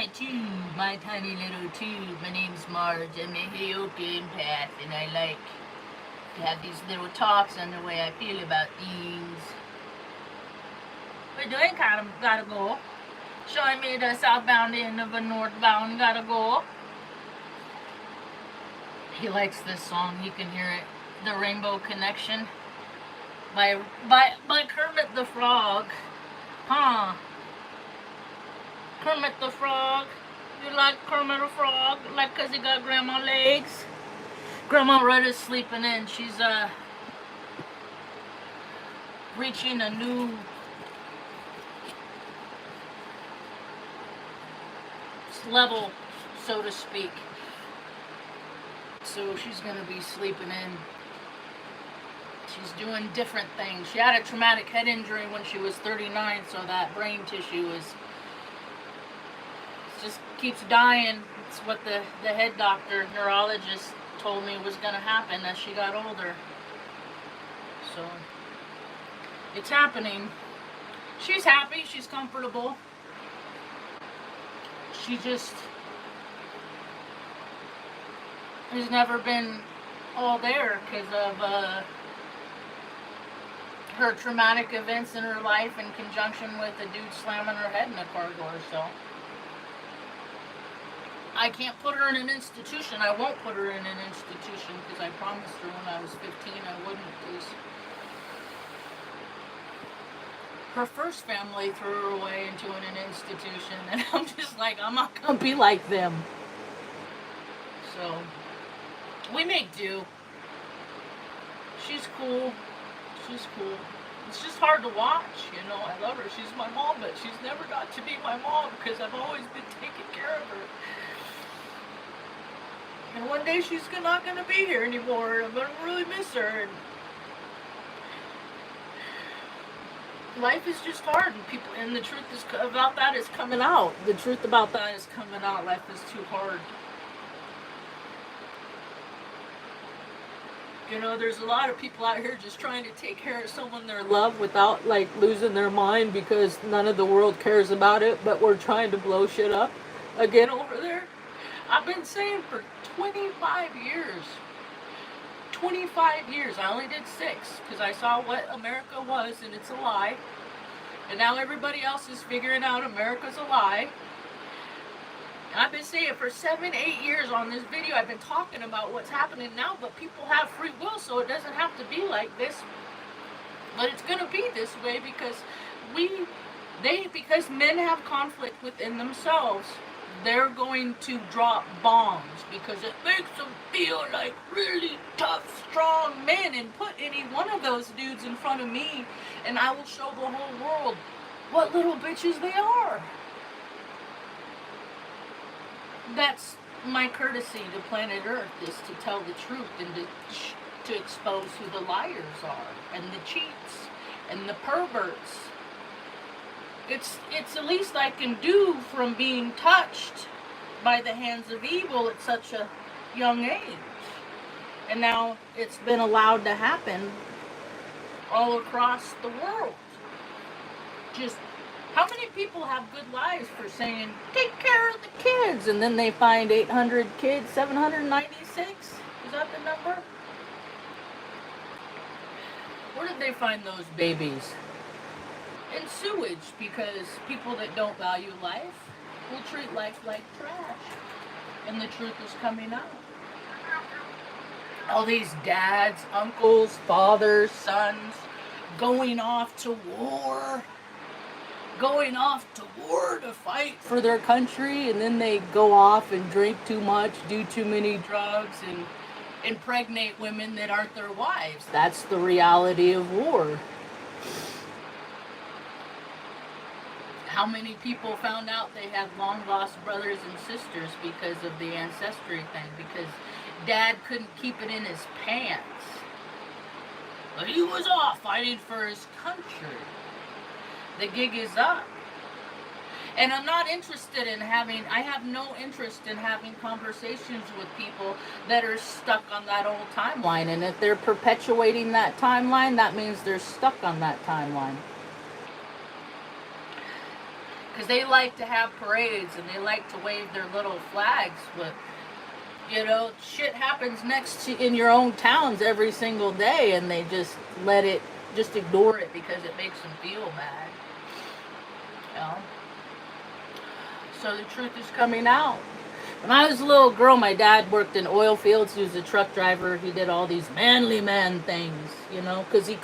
my tube, my tiny little tube. My name's Marge. I'm a Heyoka empath, and I like to have these little talks on the way I feel about things. We're doing kind of gotta go. Showing me the southbound end of a northbound gotta go. He likes this song. You can hear it. The Rainbow Connection by Kermit the Frog. Huh? Kermit the Frog. You like Kermit the Frog? Like 'cause he got grandma legs? Grandma Retta's sleeping in. She's reaching a new level, so to speak. So she's gonna be sleeping in. She's doing different things. She had a traumatic head injury when she was 39, so that brain tissue is just keeps dying. It's what the head doctor, neurologist, told me was gonna happen as she got older. So it's happening. She's happy. She's comfortable. She just has never been all there because of her traumatic events in her life in conjunction with a dude slamming her head in a car door. So I can't put her in an institution. I won't put her in an institution because I promised her when I was 15 I wouldn't, because her first family threw her away into an institution, and I'm just like, I'm not gonna be like them. So we make do. She's cool. She's cool. It's just hard to watch, you know. I love her. She's my mom, but she's never got to be my mom because I've always been taking care of her. And one day she's not gonna be here anymore. I'm gonna really miss her. And life is just hard, and people, and the truth is about that is coming out. The truth about that is coming out. Life is too hard. You know, there's a lot of people out here just trying to take care of someone they love without, like, losing their mind because none of the world cares about it, but we're trying to blow shit up again over there. I've been saying for 25 years. 25 years. I only did 6 because I saw what America was, and it's a lie. And now everybody else is figuring out America's a lie. I've been saying for 7, 8 years on this video, I've been talking about what's happening now, but people have free will, so it doesn't have to be like this. But it's going to be this way because because men have conflict within themselves. They're going to drop bombs because it makes them feel like really tough, strong men, and put any one of those dudes in front of me, and I will show the whole world what little bitches they are. That's my courtesy to planet Earth, is to tell the truth and to expose who the liars are, and the cheats, and the perverts. It's the least I can do from being touched by the hands of evil at such a young age. And now it's been allowed to happen all across the world. Just how many people have good lives for saying, take care of the kids, and then they find 800 kids, 796? Is that the number? Where did they find those babies? In sewage, because people that don't value life will treat life like trash. And the truth is coming out. All these dads, uncles, fathers, sons going off to war. Going off to war to fight for their country, and then they go off and drink too much, do too many drugs, and impregnate women that aren't their wives. That's the reality of war. How many people found out they had long lost brothers and sisters because of the ancestry thing? Because dad couldn't keep it in his pants. But he was off fighting for his country. The gig is up. And I'm not interested in I have no interest in having conversations with people that are stuck on that old timeline. And if they're perpetuating that timeline, that means they're stuck on that timeline. because they like to have parades and they like to wave their little flags. But you know, shit happens next to in your own towns every single day, and they just just ignore it because it makes them feel bad. You know? So the truth is coming out. When I was a little girl, my dad worked in oil fields. He was a truck driver. He did all these manly man things, you know, because he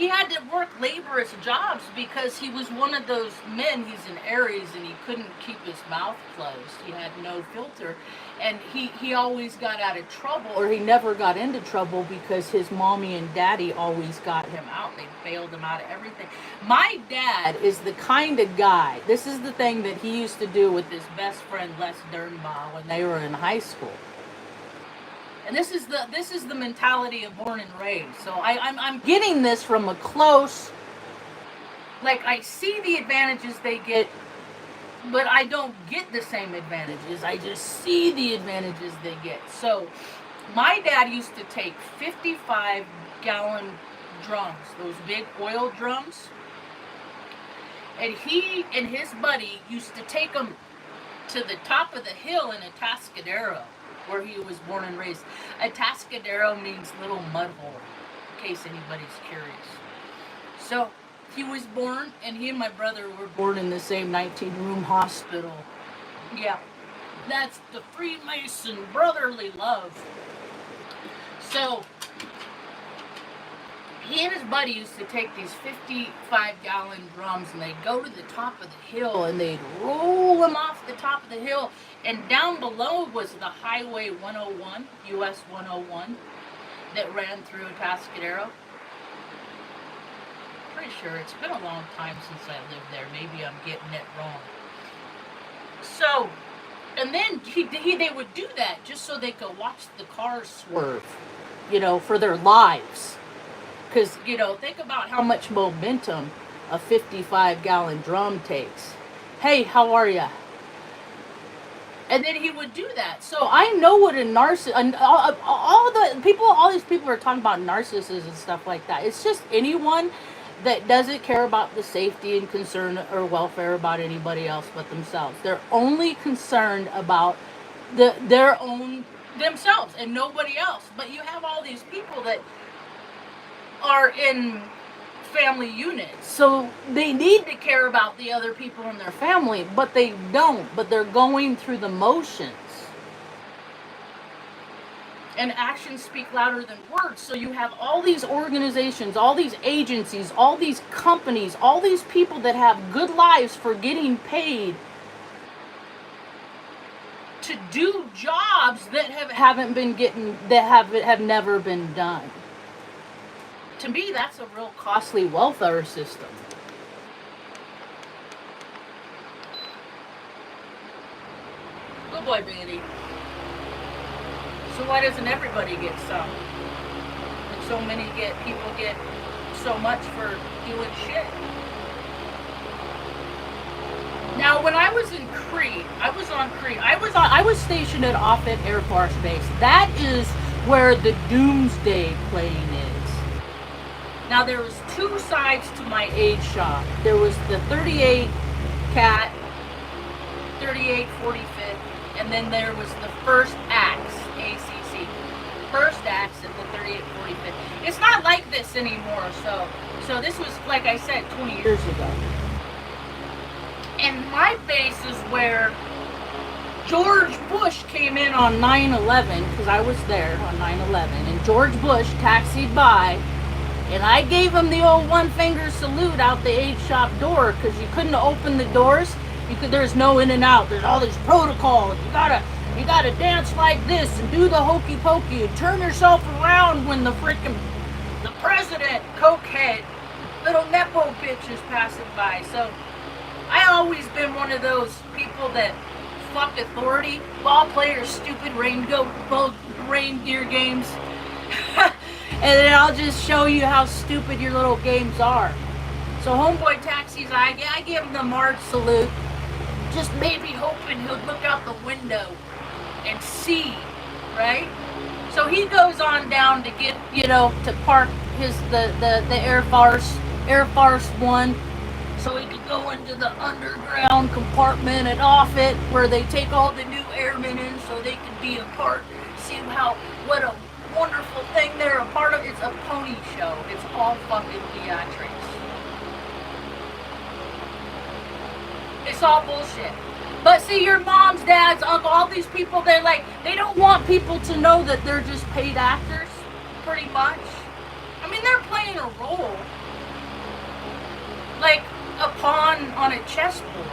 had to work laborious jobs because he was one of those men. He's an Aries, and he couldn't keep his mouth closed. He had no filter, and he always got out of trouble, or he never got into trouble because his mommy and daddy always got him out. They bailed him out of everything. My dad is the kind of guy, this is the thing that he used to do with his best friend Les Dernbaugh when they were in high school. And this is the mentality of born and raised. So I'm getting this from a close, like I see the advantages they get, but I don't get the same advantages. I just see the advantages they get. So my dad used to take 55-gallon drums, those big oil drums, and he and his buddy used to take them to the top of the hill in Atascadero, where he was born and raised. Atascadero means little mud hole, in case anybody's curious. So he was born, and he and my brother were born in the same 19-room hospital. Yeah, that's the Freemason brotherly love. So he and his buddy used to take these 55-gallon drums, and they'd go to the top of the hill, and they'd roll them off the top of the hill, and down below was the Highway 101, US 101, that ran through Atascadero. Pretty sure it's been a long time since I lived there. Maybe I'm getting it wrong. So, and then they would do that just so they could watch the cars swerve, you know, for their lives. Because, you know, think about how much momentum a 55-gallon drum takes. Hey, how are ya? And then he would do that. So I know what a narcissist, all these people are talking about narcissists and stuff like that. It's just anyone that doesn't care about the safety and concern or welfare about anybody else but themselves. They're only concerned about their own themselves and nobody else. But you have all these people that are in family units, so they need to care about the other people in their family, but they don't. But they're going through the motions. And actions speak louder than words. So you have all these organizations, all these agencies, all these companies, all these people that have good lives for getting paid to do jobs that have never been done. To me, that's a real costly welfare system. Good boy, Bailey. So why doesn't everybody get some? And so many people get so much for doing shit. Now, when I was in Crete, I was stationed at Offutt Air Force Base. That is where the doomsday plane is. Now, there was two sides to my aid shop. There was the 38 Cat, 38 45th, and then there was the first axe, ACC. First axe at the 38 45th. It's not like this anymore, so this was, like I said, 20 years ago. And my base is where George Bush came in on 9/11, because I was there on 9/11, and George Bush taxied by. And I gave him the old one-finger salute out the aid shop door, because you couldn't open the doors. There's no in and out. There's all these protocols. You gotta dance like this and do the hokey pokey and turn yourself around when the president, cokehead, little nepo bitch is passing by. So I always been one of those people that fuck authority. Ball players, stupid reindeer games. And then I'll just show you how stupid your little games are. So homeboy taxis, I give him the Marge salute, just maybe hoping he'll look out the window and see, right? So he goes on down to get, to park the Air Force One, so he could go into the underground compartment and off it, where they take all the new airmen in, so they could be a part. See what a wonderful thing they're a part of. It's a pony show. It's all fucking theatrics. It's all bullshit. But see, your moms, dads, uncle, all these people, they don't want people to know that they're just paid actors, pretty much. I mean, they're playing a role. Like a pawn on a chessboard.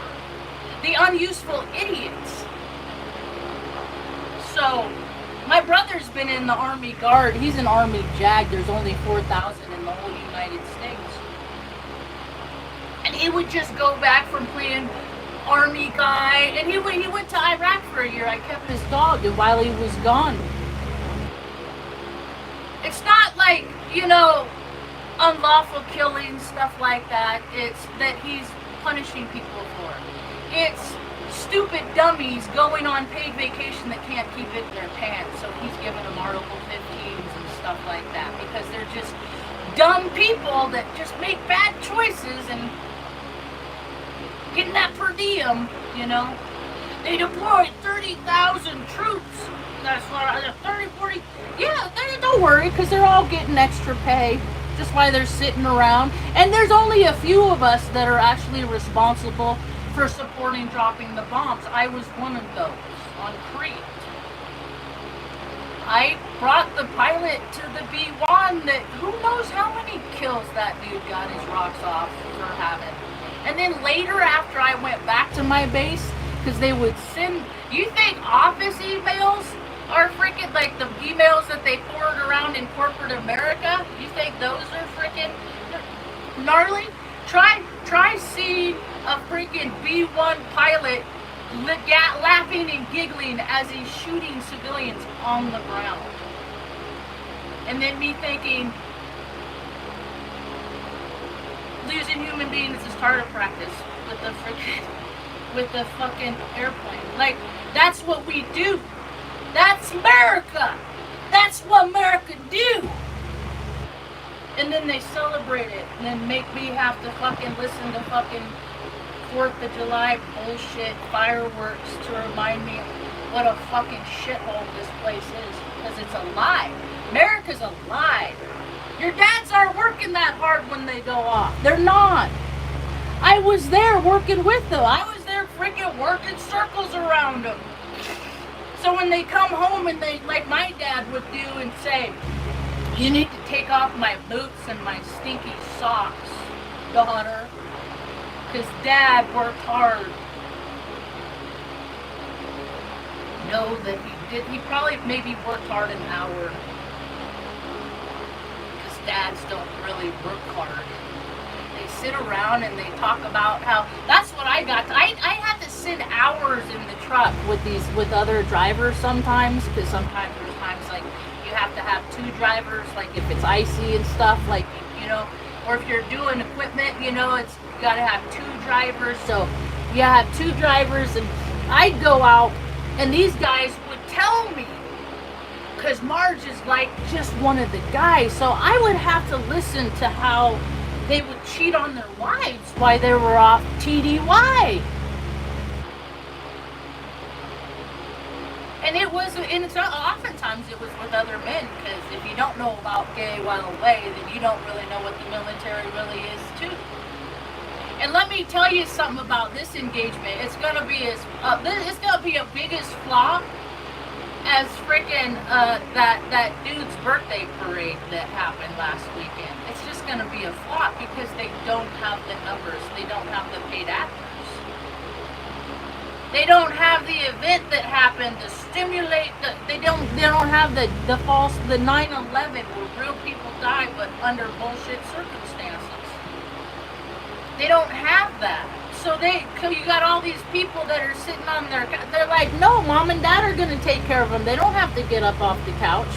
The unuseful idiots. So, my brother's been in the Army Guard. He's an Army JAG. There's only 4,000 in the whole United States. And he would just go back from playing Army guy. And he went to Iraq for a year. I kept his dog while he was gone. It's not like, unlawful killing, stuff like that. It's that he's punishing people for. It's stupid dummies going on paid vacation that can't keep it in their pants, so he's giving them Article 15s and stuff like that, because they're just dumb people that just make bad choices and getting that per diem, They deployed 30,000 troops. That's what 30, 40. Yeah, don't worry, because they're all getting extra pay. Just why they're sitting around. And there's only a few of us that are actually responsible for supporting dropping the bombs. I was one of those on Crete. I brought the pilot to the B-1 that who knows how many kills that dude got his rocks off for having. And then later, after I went back to my base, because they would send, you think office emails are freaking like the emails that they forward around in corporate America? You think those are freaking gnarly? Try seeing a freaking B-1 pilot laughing and giggling as he's shooting civilians on the ground. And then me thinking, losing human beings is target practice with the fucking airplane. Like, that's what we do. That's America. That's what America do. And then they celebrate it and then make me have to fucking listen to fucking 4th of July bullshit fireworks to remind me what a fucking shithole this place is. Because it's a lie. America's a lie. Your dads aren't working that hard when they go off. They're not. I was there working with them. I was there freaking working circles around them. So when they come home and they, like my dad would do and say, you need to take off my boots and my stinky socks, daughter. Because dad worked hard. Know that he did. He probably maybe worked hard an hour. Because dads don't really work hard. They sit around and they talk about how, that's what I got. I had to sit hours in the truck with other drivers sometimes. Because sometimes there's times like you have to have 2 drivers. Like if it's icy and stuff, like, or if you're doing equipment, it's, you gotta have 2 drivers. So you have 2 drivers, and I'd go out and these guys would tell me, because Marge is like just one of the guys, so I would have to listen to how they would cheat on their wives while they were off TDY. And oftentimes it was with other men, because if you don't know about gay while away, then you don't really know what the military really is too. And let me tell you something about this engagement. It's gonna be a biggest flop as freaking that dude's birthday parade that happened last weekend. It's just gonna be a flop because they don't have the numbers. They don't have the paid actors. They don't have the event that happened to stimulate they don't have the 9/11 where real people died but under bullshit circumstances. They don't have that. So you got all these people that are sitting on they're like, no, mom and dad are gonna take care of them. They don't have to get up off the couch.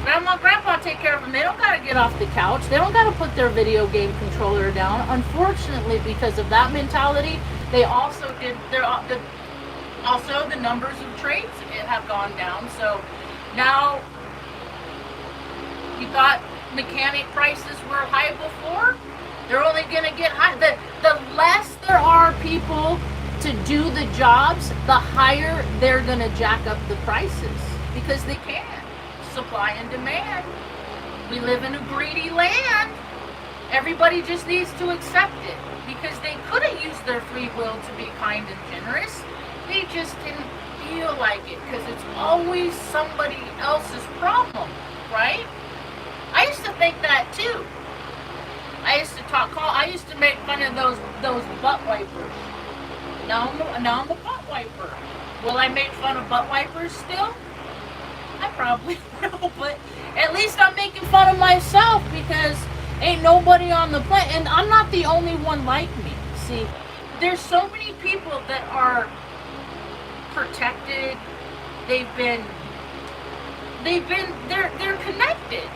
Grandma, grandpa take care of them. They don't gotta get off the couch. They don't gotta put their video game controller down. Unfortunately, because of that mentality, they also the numbers of trades have gone down. So now you thought mechanic prices were high before. They're only going to get high. The less there are people to do the jobs, the higher they're going to jack up the prices because they can. Supply and demand. We live in a greedy land. Everybody just needs to accept it because they couldn't use their free will to be kind and generous. They just didn't feel like it because it's always somebody else's problem, right? I used to think that too. I used to make fun of those butt wipers. Now I'm a butt wiper. Will I make fun of butt wipers still? I probably will, but at least I'm making fun of myself because ain't nobody on the planet, and I'm not the only one like me. See, there's so many people that are protected. They're connected.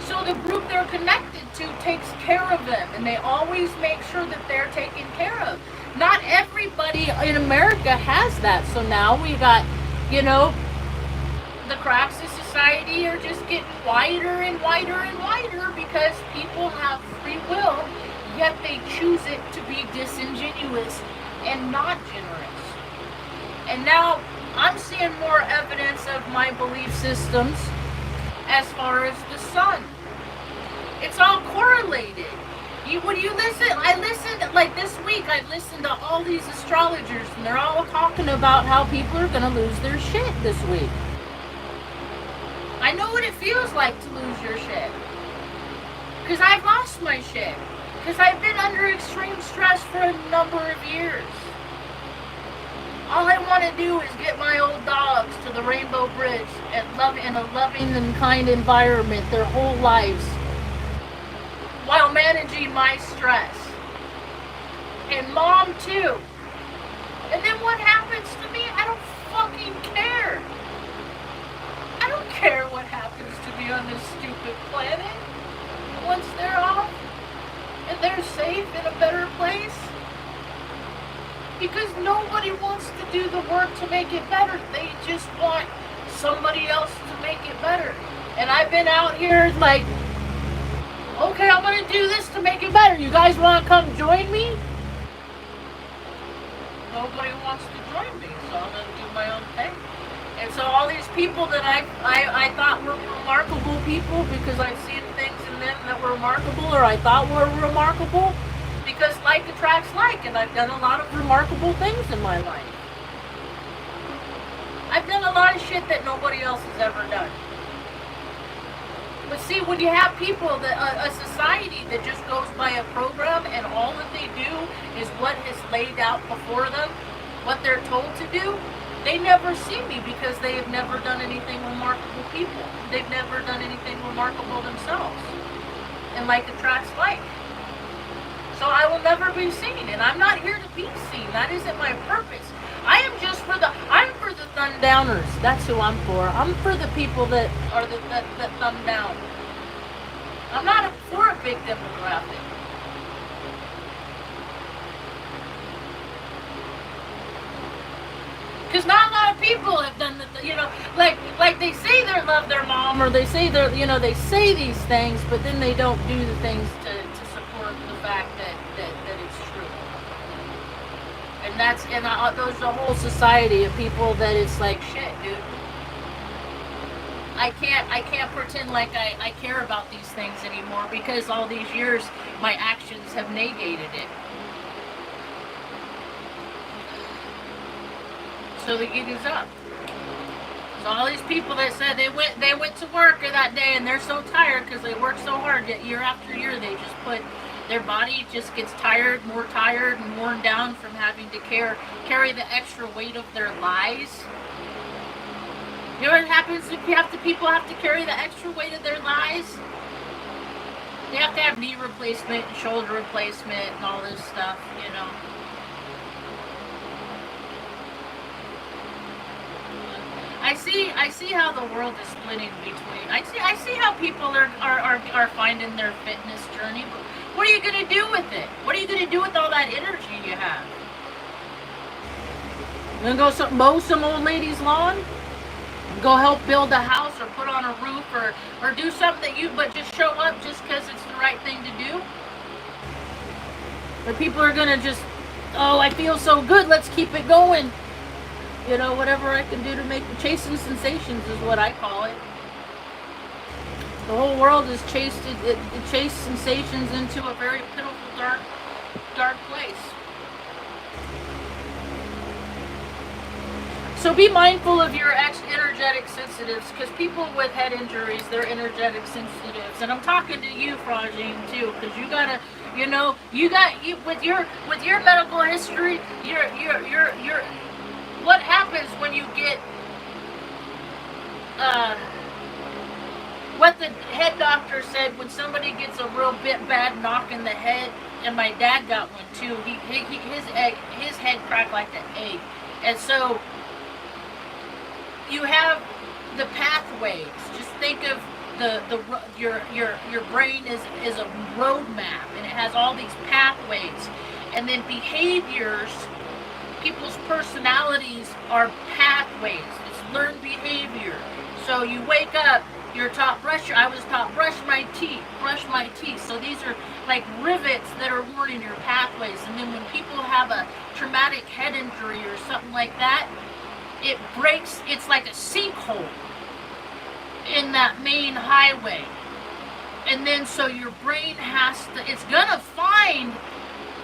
So the group they're connected to takes care of them, and they always make sure that they're taken care of. Not everybody in America has that. So now we got, the cracks of society are just getting wider and wider and wider because people have free will, yet they choose it to be disingenuous and not generous. And now I'm seeing more evidence of my belief systems as far as the sun. It's all correlated. When you listen, I listened, like this week, I listened to all these astrologers, and they're all talking about how people are going to lose their shit this week. I know what it feels like to lose your shit. Because I've lost my shit. Because I've been under extreme stress for a number of years. All I want to do is get my old dogs to the Rainbow Bridge and love in a loving and kind environment their whole lives while managing my stress. And mom too. And then what happens to me? I don't fucking care. I don't care what happens to me on this stupid planet. Once they're off and they're safe in a better place. Because nobody wants to do the work to make it better. They just want somebody else to make it better. And I've been out here like, okay, I'm going to do this to make it better. You guys want to come join me? Nobody wants to join me, so I'm going to do my own thing. And so all these people that I thought were remarkable people because I've seen things in them that were remarkable or I thought were remarkable, because like attracts like, and I've done a lot of remarkable things in my life. I've done a lot of shit that nobody else has ever done. But see, when you have people, a society that just goes by a program and all that they do is what is laid out before them, what they're told to do, they never see me because they have never done anything remarkable people. They've never done anything remarkable themselves. And like attracts like. So I will never be seen, and I'm not here to be seen. That isn't my purpose. I'm for the thumb downers. That's who I'm for. I'm for the people that are the thumb down. I'm not for a big demographic. Because not a lot of people have done like they say they love their mom, or they say they say these things, but then they don't do the things to support the fact that it's true. And there's a whole society of people that it's like, shit, dude. I can't pretend like I care about these things anymore because all these years my actions have negated it. So the gig is up. So all these people that said they went to work that day and they're so tired because they work so hard that year after year they just put their body just gets more tired and worn down from having to carry the extra weight of their lies. You know what happens if people have to carry the extra weight of their lies? They have to have knee replacement and shoulder replacement and all this stuff, you know. I see how the world is splitting between. I see how people are finding their fitness journey. But what are you gonna do with it? What are you gonna do with all that energy you have? You gonna go mow some old lady's lawn? Go help build a house or put on a roof or do something but just show up just because it's the right thing to do? But people are gonna just, oh, I feel so good, let's keep it going. You know, whatever I can do to make chasing sensations is what I call it. The whole world has chased sensations into a very pitiful, dark place. So be mindful of your energetic sensitives, because people with head injuries, they're energetic sensitives. And I'm talking to you, Frangine, too, because you gotta, you know, with your medical history, you're what happens when you get what the head doctor said, when somebody gets a real bad knock in the head, and my dad got one too. His head cracked like an egg, and so you have the pathways. Just think of your brain is a roadmap, and it has all these pathways, and then behaviors. People's personalities are pathways. It's learned behavior. So you wake up, I was taught brush my teeth. So these are like rivets that are warning your pathways. And then when people have a traumatic head injury or something like that, it breaks, it's like a sinkhole in that main highway. And then so your brain it's gonna find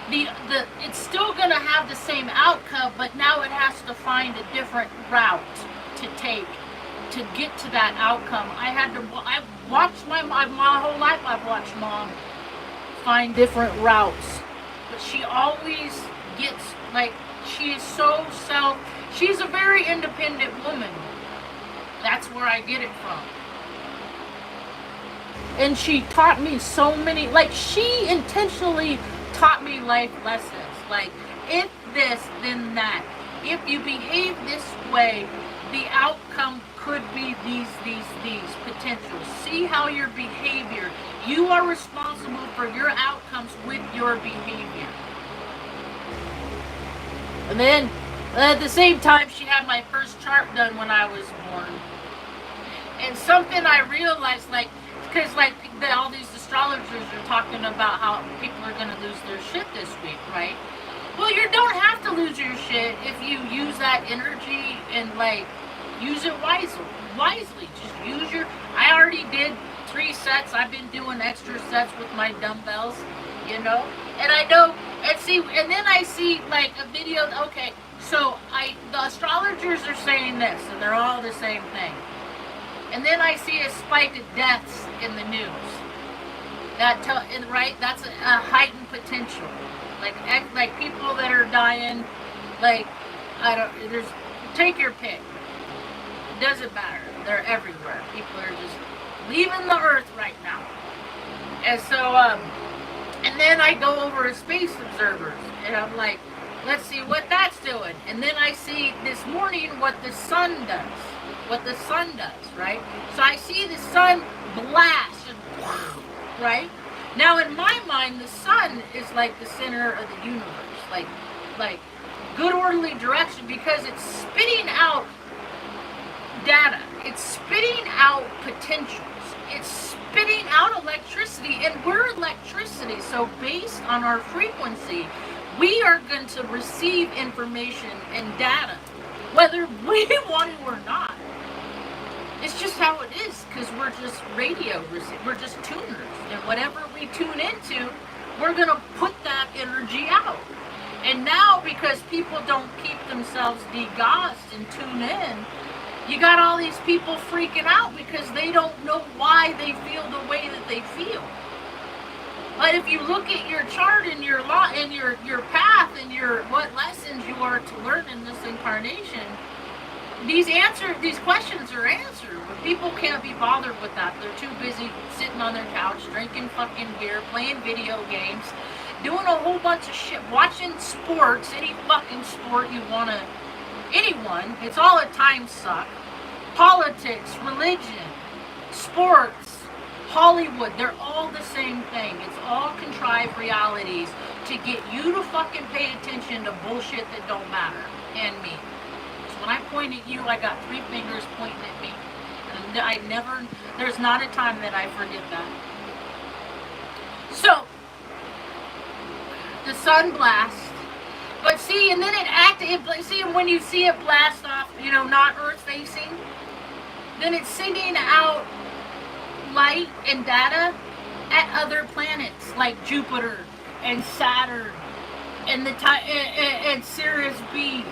it's still going to have the same outcome, but now it has to find a different route to take to get to that outcome. I've watched my whole life, I've watched Mom find different routes, but she always gets, like, she is so she's a very independent woman. That's where I get it from. And she taught me so many, like, she intentionally taught me life lessons, like, if this, then that. If you behave this way, the outcome could be these potentials. See how your behavior, you are responsible for your outcomes with your behavior. And then, at the same time, she had my first chart done when I was born. And something I realized, like, because, like, all these astrologers are talking about how people are going to lose their shit this week, right? Well, you don't have to lose your shit if you use that energy and, like, use it wisely. Just use I already did 3 sets. I've been doing extra sets with my dumbbells, you know? And I know, and then I see, like, a video, okay, so the astrologers are saying this, and they're all the same thing. And then I see a spike of deaths in the news. Right? That's a heightened potential. Like people that are dying, like, take your pick. It doesn't matter. They're everywhere. People are just leaving the earth right now. And so, and then I go over to space observers, and I'm like, let's see what that's doing. And then I see this morning what the sun does, right? So I see the sun blast, right? Now in my mind, the sun is like the center of the universe, like good orderly direction, because it's spitting out data, it's spitting out potentials, it's spitting out electricity, and we're electricity. So based on our frequency, we are going to receive information and data, whether we want it or not. It's just how it is, because we're just we're just tuners, and whatever we tune into, we're going to put that energy out. And now, because people don't keep themselves degassed and tune in, you got all these people freaking out because they don't know why they feel the way that they feel. But if you look at your chart and your path and what lessons you are to learn in this incarnation, these questions are answered. But people can't be bothered with that. They're too busy sitting on their couch, drinking fucking beer, playing video games, doing a whole bunch of shit, watching sports, any fucking sport you want to, anyone. It's all a time suck. Politics, religion, sports, Hollywood, they're all the same thing. It's all contrived realities to get you to fucking pay attention to bullshit that don't matter, and me. So when I point at you, I got 3 fingers pointing at me. And there's not a time that I forget that. So, the sun blast. But see, and then see, when you see it blast off, you know, not Earth facing, then it's sending out light and data at other planets like Jupiter and Saturn and and Sirius B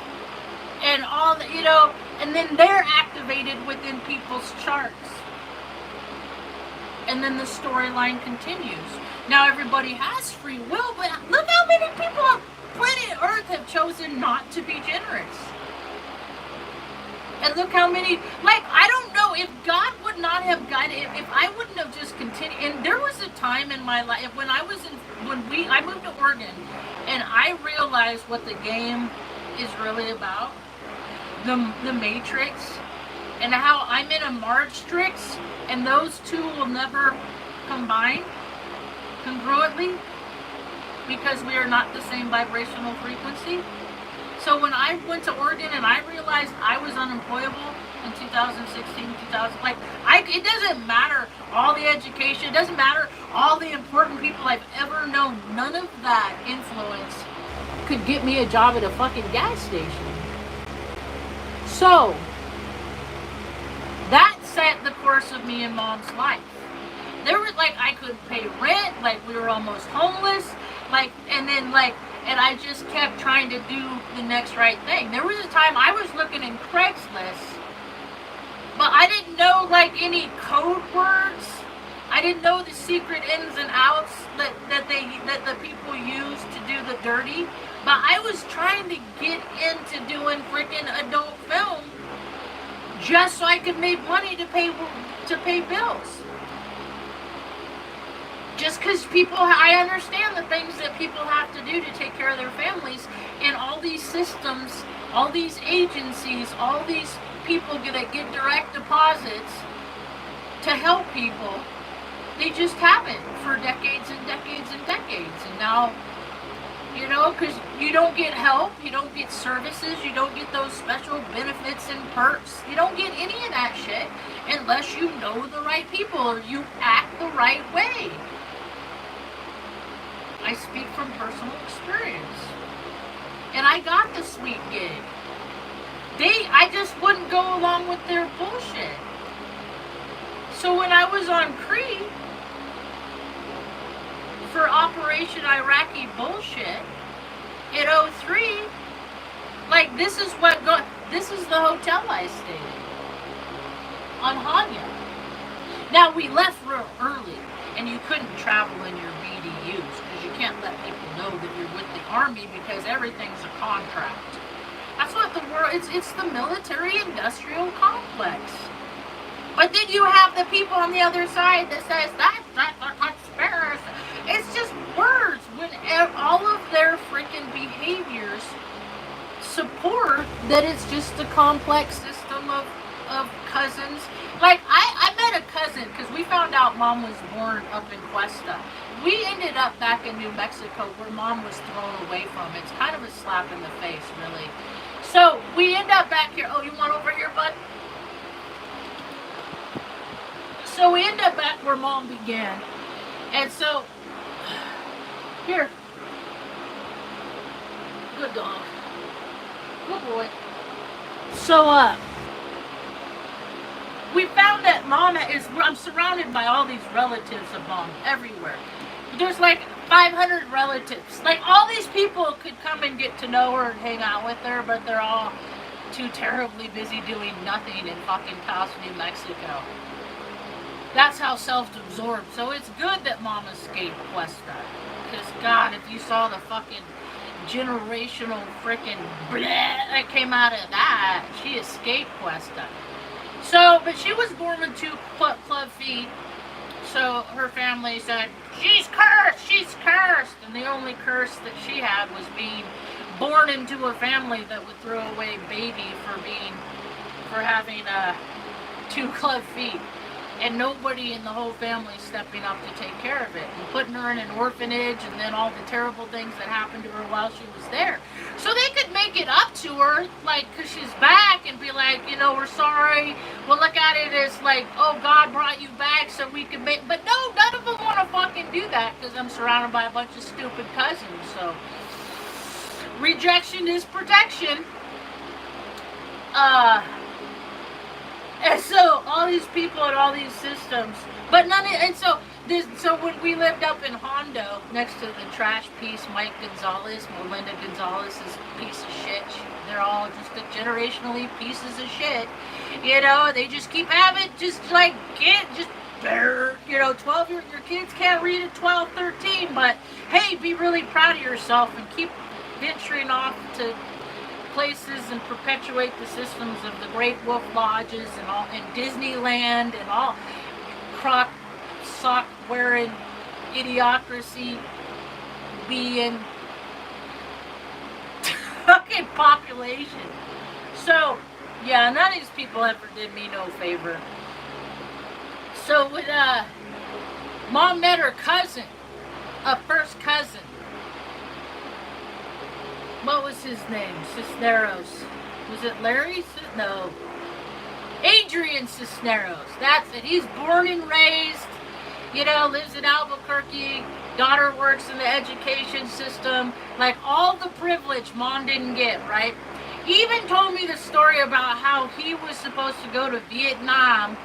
and all the, you know, and then they're activated within people's charts. And then the storyline continues. Now everybody has free will, but look how many people on planet Earth have chosen not to be generous. And look how many, like, I don't know, if God would not have guided, if I wouldn't have just continued, and there was a time in my life when I moved to Oregon, and I realized what the game is really about, the Matrix, and how I'm in a Marge trix, and those two will never combine congruently, because we are not the same vibrational frequency. So when I went to Oregon and I realized I was unemployable in 2016, it doesn't matter all the education, it doesn't matter all the important people I've ever known, none of that influence could get me a job at a fucking gas station. So, that set the course of me and Mom's life. There was, like, I couldn't pay rent, like, we were almost homeless, like, and I just kept trying to do the next right thing. There was a time I was looking in Craigslist, but I didn't know, like, any code words. I didn't know the secret ins and outs that the people use to do the dirty. But I was trying to get into doing freaking adult film just so I could make money to pay bills. Just because I understand the things that people have to do to take care of their families, and all these systems, all these agencies, all these people that get direct deposits to help people, they just haven't for decades and decades and decades. And now, you know, because you don't get help, you don't get services, you don't get those special benefits and perks, you don't get any of that shit unless you know the right people or you act the right way. I speak from personal experience. And I got the sweet gig. I just wouldn't go along with their bullshit. So when I was on Cree for Operation Iraqi bullshit in 03, like, this is the hotel I stayed in on Hanya. Now we left real early, and you couldn't travel in your BDUs because you can't let people know that you're with the Army because everything's a contract. That's what the world, it's the military-industrial complex. But then you have the people on the other side that says, that's a conspiracy. It's just words when all of their freaking behaviors support that it's just a complex system of cousins. Like, I met a cousin because we found out Mom was born up in Cuesta. We ended up back in New Mexico where Mom was thrown away from. It's kind of a slap in the face, really. So we end up back here. Oh, you want over here, bud? So we end up back where Mom began. And so, here. Good dog. Good boy. So, we found that Mom I'm surrounded by all these relatives of Mom everywhere. There's like 500 relatives. Like, all these people could come and get to know her and hang out with her, but they're all too terribly busy doing nothing in fucking Taos, New Mexico. That's how self-absorbed. So it's good that Mom escaped Cuesta. Because, God, if you saw the fucking generational freaking bleh that came out of that, she escaped Cuesta. So, but she was born with 2 club feet. So her family said, she's cursed, she's cursed. And the only curse that she had was being born into a family that would throw away baby for having 2 club feet. And nobody in the whole family stepping up to take care of it. And putting her in an orphanage, and then all the terrible things that happened to her while she was there. So they could make it up to her, like, because she's back, and be like, you know, we're sorry. We'll look at it as like, oh, God brought you back so we could make. But no, none of them want to fucking do that because I'm surrounded by a bunch of stupid cousins. So rejection is protection. And so all these people and all these systems, but none of, and so this, so when we lived up in Hondo next to the trash piece, Mike Gonzalez, Melinda Gonzalez's piece of shit. They're all just generationally pieces of shit. You know, they just keep having, just like, just, you know, 12, your kids can't read at 12, 13, but hey, be really proud of yourself and keep venturing off to places and perpetuate the systems of the Great Wolf Lodges and all, and Disneyland and all croc sock wearing idiocracy being fucking population. So yeah, none of these people ever did me no favor. So when Mom met her cousin, a first cousin, what was his name? Cisneros. Was it Larry? No. Adrian Cisneros. That's it. He's born and raised, you know, lives in Albuquerque. Daughter works in the education system. Like all the privilege Mom didn't get, right? He even told me the story about how he was supposed to go to Vietnam.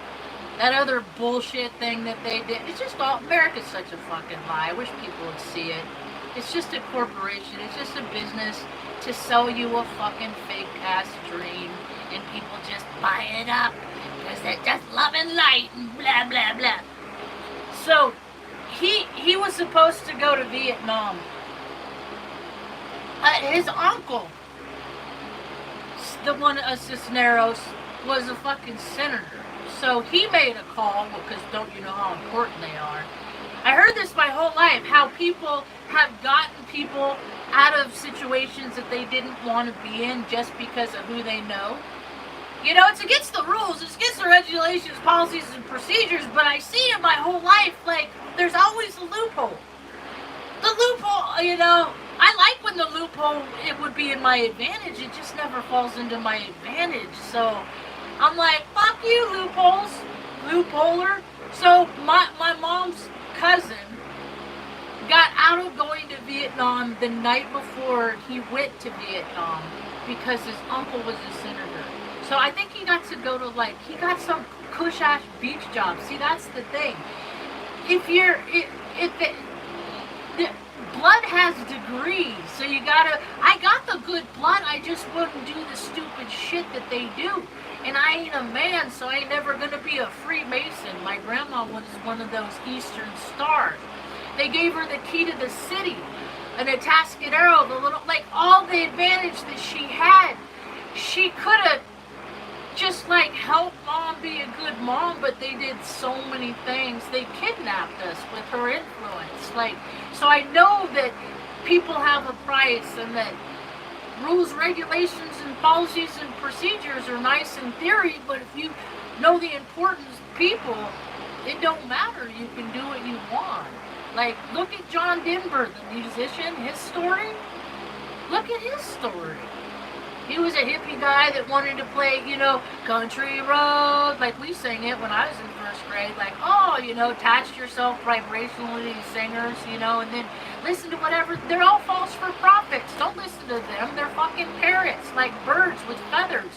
That other bullshit thing that they did. It's just all, America's such a fucking lie. I wish people would see it. It's just a corporation. It's just a business to sell you a fucking fake ass dream, and people just buy it up because they're just loving light and blah blah blah. So he was supposed to go to Vietnam. His uncle, the one Cisneros, was a fucking senator. So he made a call because don't you know how important they are. I heard this my whole life, how people have gotten people out of situations that they didn't want to be in just because of who they know. You know, it's against the rules, it's against the regulations, policies, and procedures, but I see it my whole life, like, there's always a loophole. The loophole, you know, I like when the loophole, it would be in my advantage, it just never falls into my advantage, so I'm like, fuck you, loopholes, loopholer. So my mom's cousin got out of going to Vietnam the night before he went to Vietnam because his uncle was a senator. So I think he got to go to, like, he got some cush-ass beach job. See, that's the thing. If the blood has degrees, so you gotta, I got the good blood, I just wouldn't do the stupid shit that they do. And I ain't a man, so I ain't never gonna be a Freemason. My grandma was one of those Eastern Stars. They gave her the key to the city, an Atascadero, the little, like, all the advantage that she had. She could have just, like, helped Mom be a good mom, but they did so many things. They kidnapped us with her influence. Like, so I know that people have a price and that rules, regulations, and policies and procedures are nice in theory, but if you know the importance of people, it don't matter. You can do what you want. Like, look at John Denver, the musician, his story. Look at his story. He was a hippie guy that wanted to play, you know, Country Road, like we sang it when I was in first grade, like, oh, you know, attach yourself vibrationally to these singers, you know, and then listen to whatever, they're all false for profits. Don't listen to them. They're fucking parrots, like birds with feathers,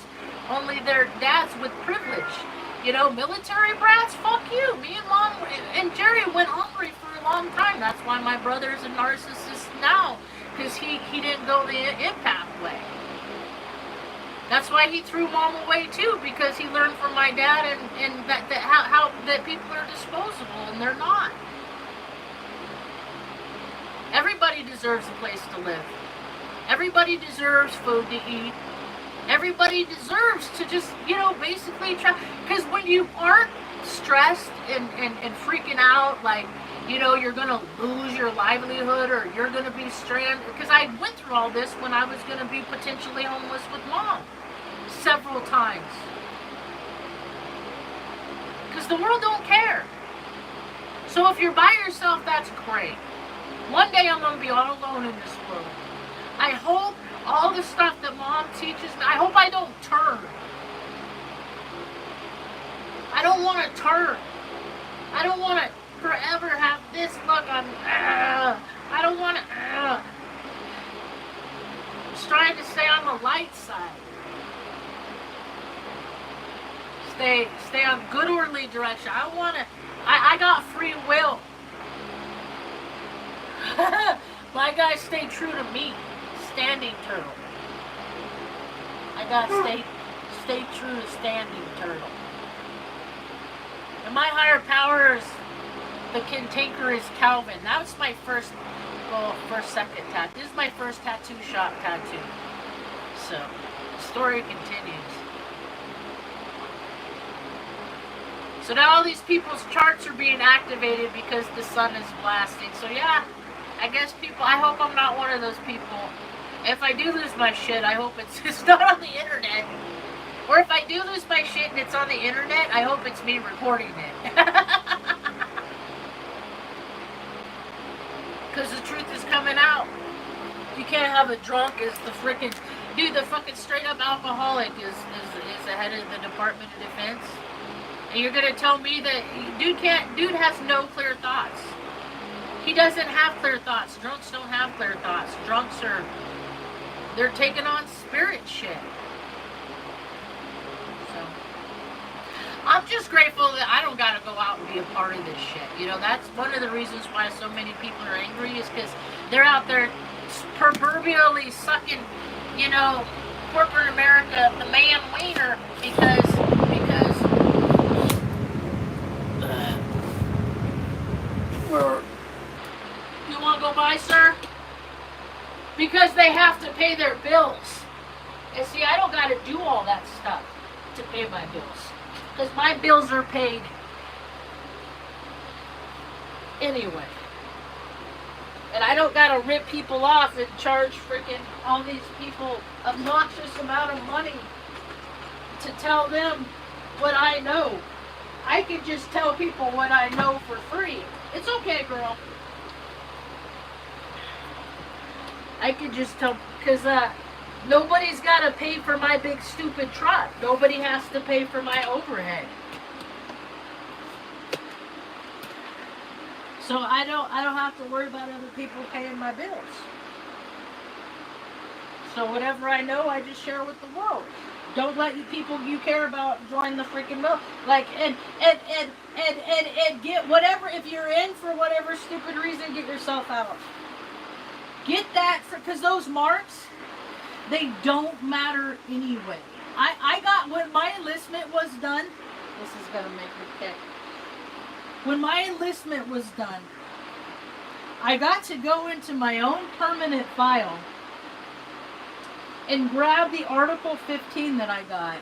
only they're dads with privilege. You know, military brats, fuck you. Me and Mom and Jerry went hungry for a long time. That's why my brother's a narcissist now, because he didn't go the empath way. That's why he threw Mom away too, because he learned from my dad and how that people are disposable, and they're not. Everybody deserves a place to live. Everybody deserves food to eat. Everybody deserves to just, you know, basically try. Because when you aren't stressed and freaking out, like, you know, you're going to lose your livelihood or you're going to be stranded. Because I went through all this when I was going to be potentially homeless with Mom several times. Because the world don't care. So if you're by yourself, that's great. One day I'm going to be all alone in this world. I hope all the stuff that Mom teaches me, I hope I don't turn. to turn. I don't want to forever have this look on. I don't want to. Just trying to stay on the light side. Stay on good orderly direction. I want to. I got free will. My guys stay true to me. Standing turtle. I got stay true to standing turtle. And my higher power is the cantankerous Calvin. That was my second tattoo. This is my first tattoo shop tattoo. So, the story continues. So now all these people's charts are being activated because the sun is blasting. So yeah, I guess people, I hope I'm not one of those people. If I do lose my shit, I hope it's not on the internet. Or if I do lose my shit and it's on the internet, I hope it's me recording it. Because the truth is coming out. You can't have a drunk as the freaking... Dude, the fucking straight up alcoholic is the head of the Department of Defense. And you're going to tell me that dude has no clear thoughts. He doesn't have clear thoughts. Drunks don't have clear thoughts. Drunks they're taking on spirit shit. So, I'm just grateful that I don't got to go out and be a part of this shit. You know, that's one of the reasons why so many people are angry is because they're out there proverbially sucking, you know, corporate America, the man wiener, because you want to go by, sir? Because they have to pay their bills. And see, I don't got to do all that stuff to pay my bills. Because my bills are paid anyway. And I don't got to rip people off and charge freaking all these people obnoxious amount of money to tell them what I know. I could just tell people what I know for free. It's okay, girl. I could just tell, because nobody's got to pay for my big stupid truck. Nobody has to pay for my overhead. So I don't have to worry about other people paying my bills. So whatever I know, I just share with the world. Don't let you people you care about join the freaking mill. Like and get whatever, if you're in for whatever stupid reason, get yourself out. Get that, because those marks, they don't matter anyway. I got, when my enlistment was done, this is going to make me kick. When my enlistment was done, I got to go into my own permanent file and grab the Article 15 that I got,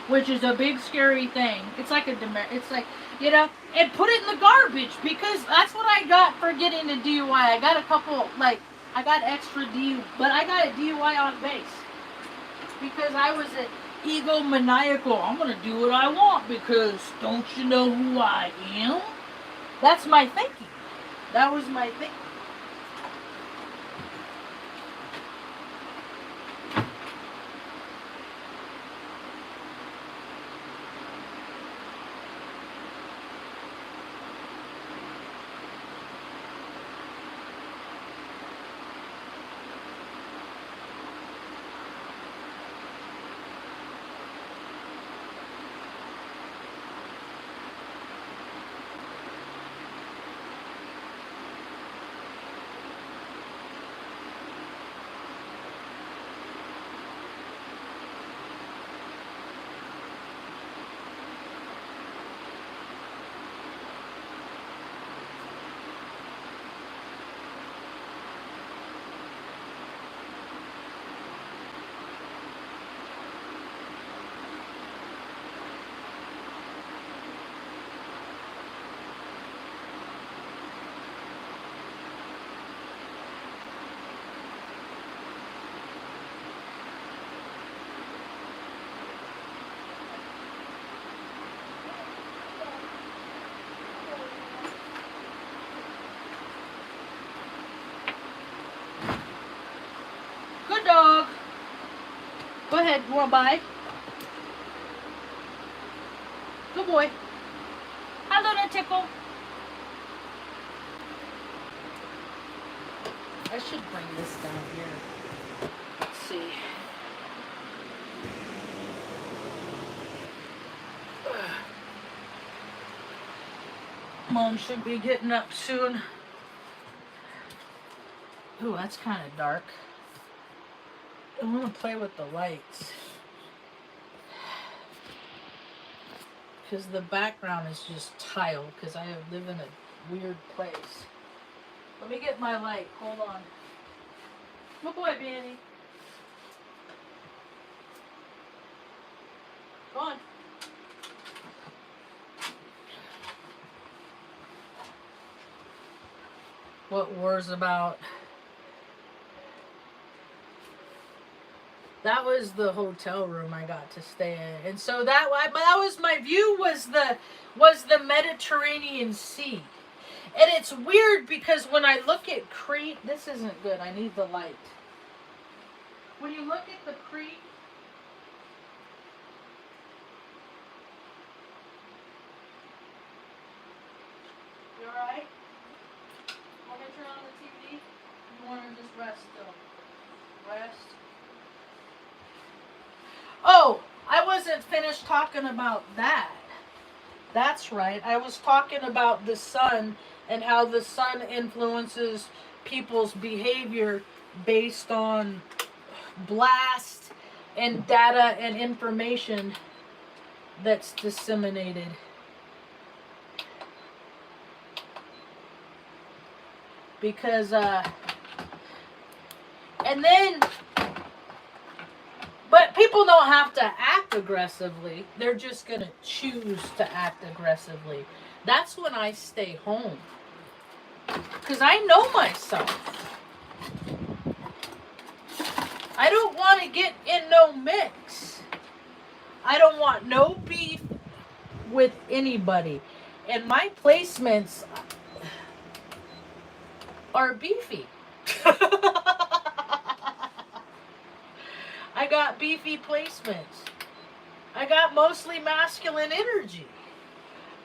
which is a big scary thing. It's like it's like, you know, and put it in the garbage, because that's what I got for getting a DUI. I got a couple, like, I got extra DUI, but I got a DUI on base because I was an egomaniacal. I'm going to do what I want because don't you know who I am? That's my thinking. That was my thinking. Good dog. Go ahead, you want to buy? Good boy. Hi, Luna Tickle. I should bring this down here. Let's see. Mom should be getting up soon. Ooh, that's kind of dark. I want to play with the lights. Because the background is just tile, because I live in a weird place. Let me get my light. Hold on. Good boy, Benny. Go on. What war's about? That was the hotel room I got to stay in, and so that was my view was the Mediterranean Sea, and it's weird because when I look at Crete, this isn't good. I need the light. When you look at the Crete, you all right? Want me to turn on the TV? You want to just rest still? Rest. Oh, I wasn't finished talking about that. That's right. I was talking about the sun and how the sun influences people's behavior based on blast and data and information that's disseminated. Because, and then, but people don't have to act aggressively. They're just going to choose to act aggressively. That's when I stay home. Because I know myself. I don't want to get in no mix. I don't want no beef with anybody. And my placements are beefy. I got beefy placements. I got mostly masculine energy.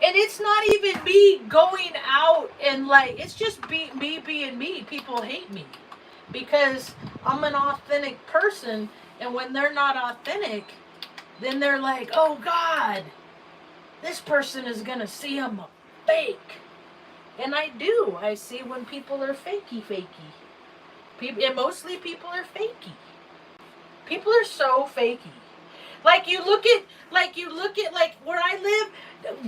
And it's not even me going out and like, it's just me being me. People hate me because I'm an authentic person. And when they're not authentic, then they're like, oh God, this person is going to see I'm a fake. And I do. I see when people are fakey. And mostly people are fakey. People are so fakey. Like you look at like where I live,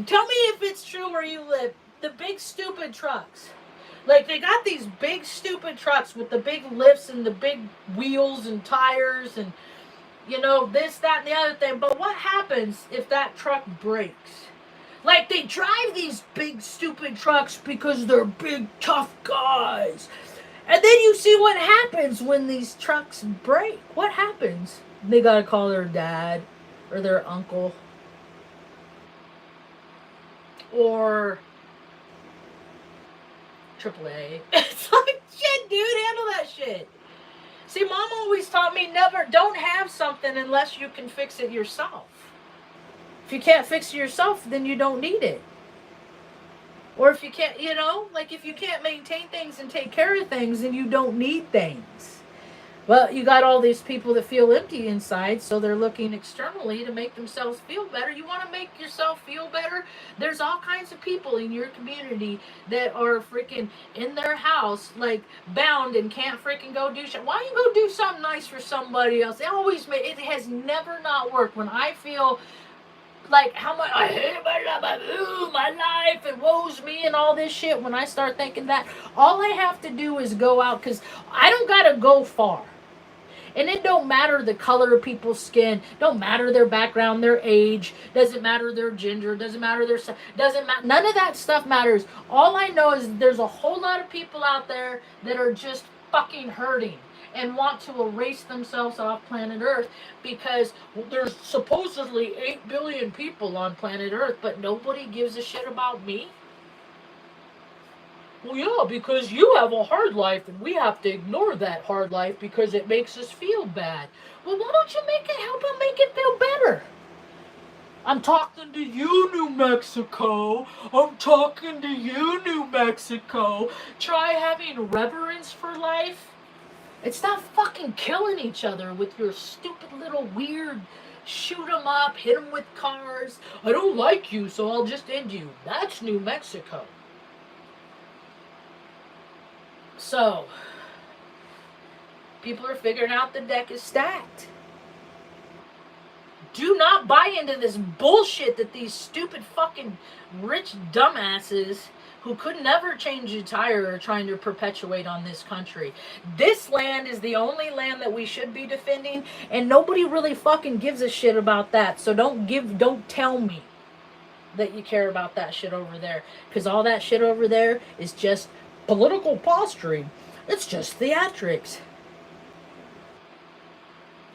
tell me if it's true where you live, the big stupid trucks. Like they got these big stupid trucks with the big lifts and the big wheels and tires and you know, this, that, and the other thing. But what happens if that truck breaks? Like they drive these big stupid trucks because they're big tough guys. And then you see what happens when these trucks break. What happens? They gotta call their dad or their uncle. Or AAA. It's like, shit, dude, handle that shit. See, Mom always taught me don't have something unless you can fix it yourself. If you can't fix it yourself, then you don't need it. Or if you can't, you know, like if you can't maintain things and take care of things, then you don't need things. Well, you got all these people that feel empty inside, so they're looking externally to make themselves feel better. You want to make yourself feel better? There's all kinds of people in your community that are freaking in their house, like bound and can't freaking go do shit. Why don't you go do something nice for somebody else? It has never not worked. When I feel like how much I hate my life and woes me and all this shit, when I start thinking that, all I have to do is go out, because I don't gotta go far. And it don't matter the color of people's skin, don't matter their background, their age, doesn't matter their gender, doesn't matter their doesn't matter, none of that stuff matters. All I know is there's a whole lot of people out there that are just fucking hurting and want to erase themselves off planet Earth because there's supposedly 8 billion people on planet Earth, but nobody gives a shit about me. Well, yeah, because you have a hard life and we have to ignore that hard life because it makes us feel bad. Well, why don't you help them make it feel better? I'm talking to you, New Mexico. I'm talking to you, New Mexico. Try having reverence for life. It's not fucking killing each other with your stupid little weird shoot 'em up, hit 'em with cars. I don't like you, so I'll just end you. That's New Mexico. So, people are figuring out the deck is stacked. Do not buy into this bullshit that these stupid fucking rich dumbasses who could never change a tire are trying to perpetuate on this country. This land is the only land that we should be defending, and nobody really fucking gives a shit about that. So don't tell me that you care about that shit over there, because all that shit over there is just political posturing. It's just theatrics.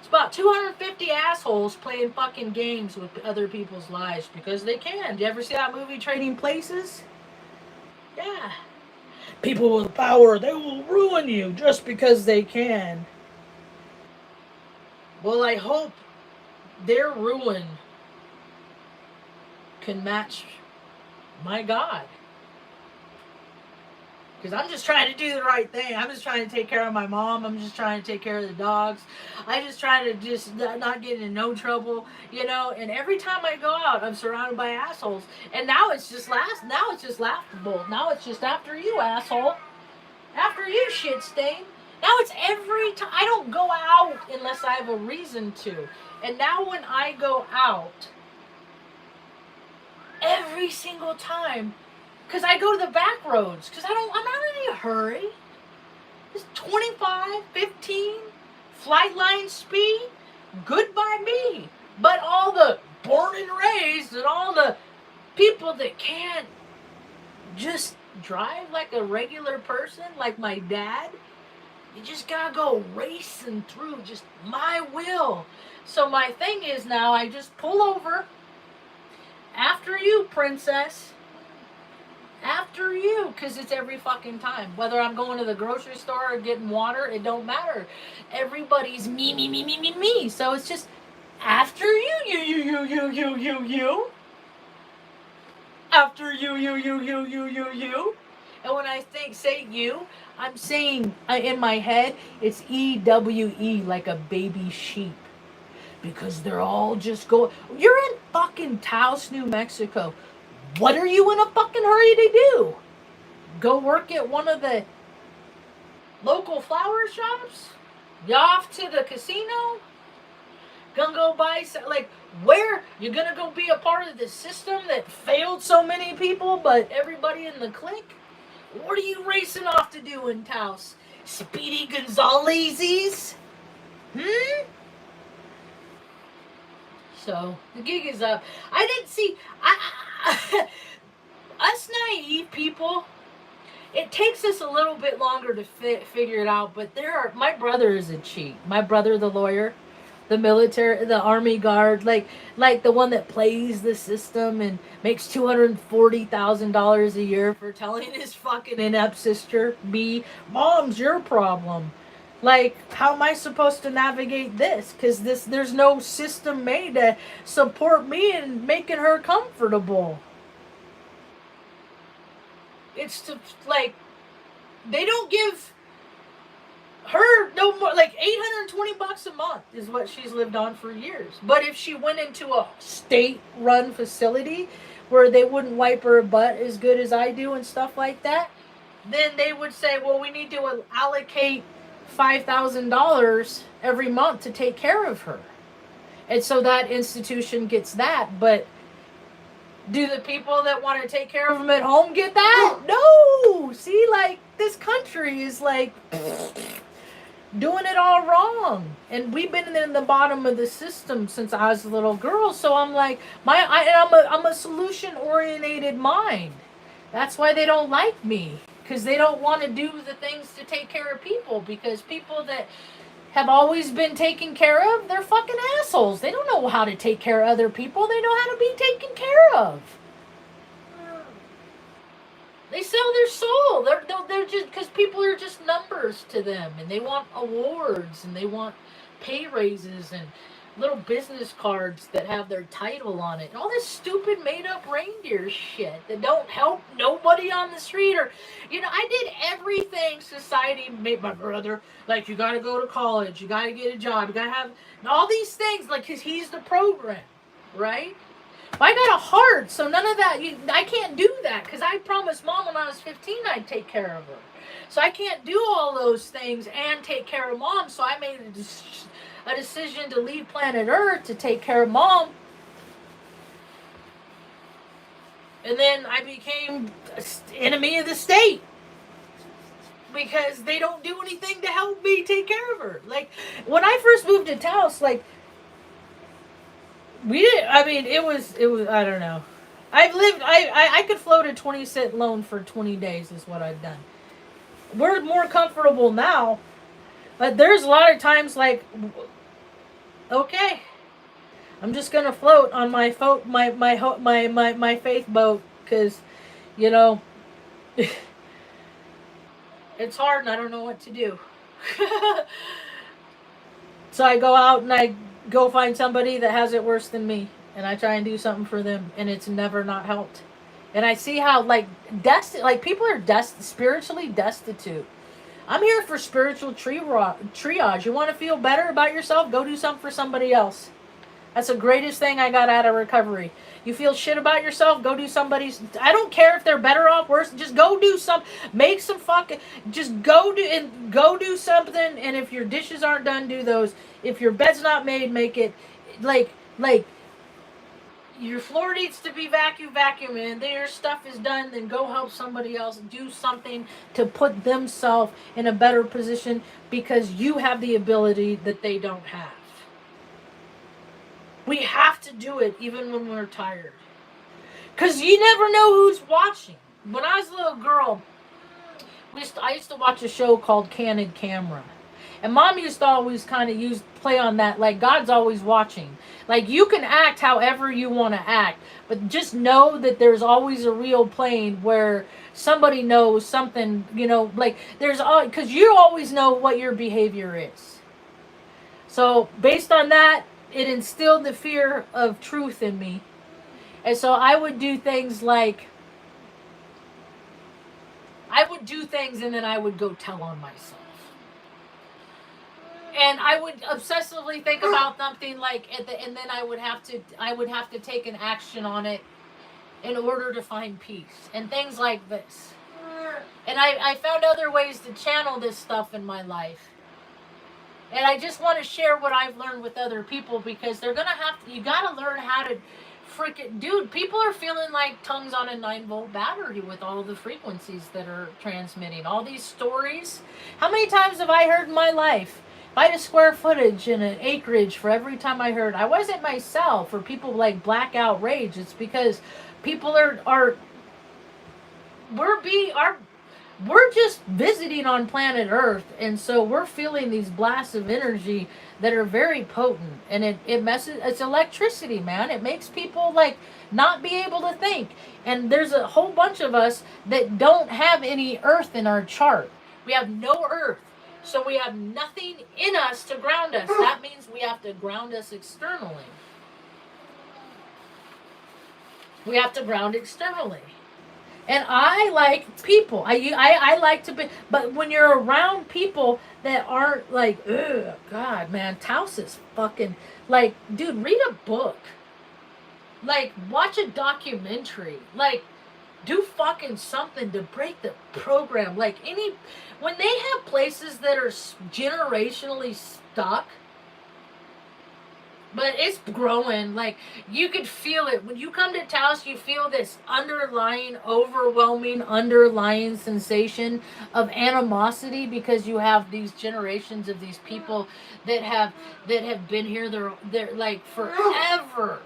About 250 assholes playing fucking games with other people's lives because they can. Do you ever see that movie Trading Places? Yeah. People with power, they will ruin you just because they can. Well, I hope their ruin can match my God. Because I'm just trying to do the right thing. I'm just trying to take care of my mom. I'm just trying to take care of the dogs. I just try to just not get in no trouble, you know. And every time I go out, I'm surrounded by assholes. And now it's just laughable. Now it's just after you, asshole. After you, shit stain. Now it's every time. I don't go out unless I have a reason to. And now when I go out, every single time, because I go to the back roads. Because I'm not in any hurry. It's 25, 15, flight line speed. Good by me. But all the born and raised and all the people that can't just drive like a regular person, like my dad, you just gotta go racing through just my will. So my thing is now I just pull over. After you, princess. After you, because it's every fucking time. Whether I'm going to the grocery store or getting water, it don't matter. Everybody's me. So it's just after you. After you. And when I say you, I'm saying in my head, it's EWE, like a baby sheep. Because they're all just going. You're in fucking Taos, New Mexico. What are you in a fucking hurry to do? Go work at one of the local flower shops? You off to the casino? Gonna go buy some, like, where? You're gonna go be a part of the system that failed so many people, but everybody in the clique? What are you racing off to do in Taos? Speedy Gonzalez's? So, the gig is up. I didn't see... us naive people, it takes us a little bit longer to figure it out, but my brother is a cheat. My brother, the lawyer, the military, the army guard, like the one that plays the system and makes $240,000 a year for telling his fucking inept sister, Mom's your problem. Like, how am I supposed to navigate this? Because there's no system made to support me in making her comfortable. It's to, like, they don't give her no more, like, $820 a month is what she's lived on for years. But if she went into a state-run facility where they wouldn't wipe her butt as good as I do and stuff like that, then they would say, well, we need to allocate $5,000 every month to take care of her. And so that institution gets that, but do the people that want to take care of them at home get that? No! See, like, this country is, like, doing it all wrong. And we've been in the bottom of the system since I was a little girl, so I'm like, I'm a solution-oriented mind. That's why they don't like me. Because they don't want to do the things to take care of people. Because people that have always been taken care of, they're fucking assholes. They don't know how to take care of other people. They know how to be taken care of. They sell their soul. They're just, because people are just numbers to them. And they want awards. And they want pay raises. And little business cards that have their title on it. All this stupid made up reindeer shit that don't help nobody on the street. Or, I did everything society made my brother. Like, you gotta go to college, you gotta get a job, you gotta have all these things, like, because he's the program, right? I got a heart, so none of that. I can't do that because I promised mom when I was 15 I'd take care of her. So I can't do all those things and take care of mom. So I made a decision to leave planet Earth to take care of mom. And then I became enemy of the state because they don't do anything to help me take care of her. Like, when I first moved to Taos, like, we didn't, I mean, it was, I don't know. I could float a 20-cent loan for 20 days is what I've done. We're more comfortable now, but there's a lot of times like, okay, I'm just gonna float on my faith boat because, it's hard and I don't know what to do. So I go out and I go find somebody that has it worse than me, and I try and do something for them, and it's never not helped. And I see how people are spiritually destitute. I'm here for spiritual triage. You want to feel better about yourself? Go do something for somebody else. That's the greatest thing I got out of recovery. You feel shit about yourself? Go do somebody's. I don't care if they're better off, worse. Just go do make some fucking. Just go do something. And if your dishes aren't done, do those. If your bed's not made, make it. Like your floor needs to be vacuum, and then your stuff is done. Then go help somebody else do something to put themselves in a better position because you have the ability that they don't have. We have to do it even when we're tired. Because you never know who's watching. When I was a little girl, I used to watch a show called Candid Camera. And Mom used to always kind of play on that, like God's always watching. Like, you can act however you want to act, but just know that there's always a real plane where somebody knows something, because you always know what your behavior is. So based on that, it instilled the fear of truth in me. And so I would do things and then I would go tell on myself. And I would obsessively think about something and then I would have to take an action on it in order to find peace and things like this. And I found other ways to channel this stuff in my life. And I just want to share what I've learned with other people because you gotta learn how to dude, people are feeling like tongues on a 9-volt battery with all the frequencies that are transmitting. All these stories. How many times have I heard in my life? If I had a square footage and an acreage for every time I heard, I wasn't myself, or people like blackout rage. It's because people we're just visiting on planet Earth, and so we're feeling these blasts of energy that are very potent, and it's electricity, man. It makes people not be able to think. And there's a whole bunch of us that don't have any Earth in our chart. We have no Earth, so we have nothing in us to ground us. That means we have to ground us externally. We have to ground externally. And I like people. I like to be, but when you're around people that aren't ugh, God, man, Taos is fucking, dude, read a book. Watch a documentary. Do fucking something to break the program. When they have places that are generationally stuck, but it's growing. You could feel it. When you come to Taos, you feel this overwhelming sensation of animosity because you have these generations of these people that have been here they're forever.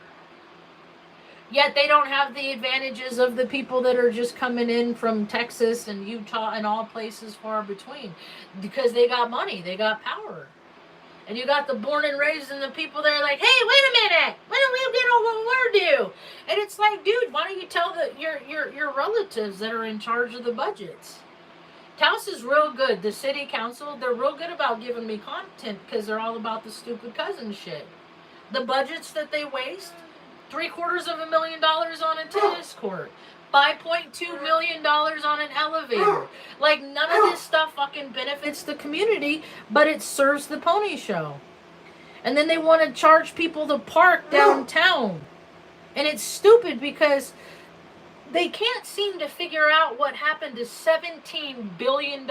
Yet they don't have the advantages of the people that are just coming in from Texas and Utah and all places far between because they got money, they got power. And you got the born and raised and the people that are like, hey, wait a minute, when do we get what we're due? And it's like, dude, why don't you tell your relatives that are in charge of the budgets? Taos is real good. The city council, they're real good about giving me content because they're all about the stupid cousin shit. The budgets that they waste, $750,000 on a tennis court, $5.2 million on an elevator. Like, none of this stuff fucking benefits the community, but it serves the pony show. And then they want to charge people to park downtown. And it's stupid because they can't seem to figure out what happened to $17 billion.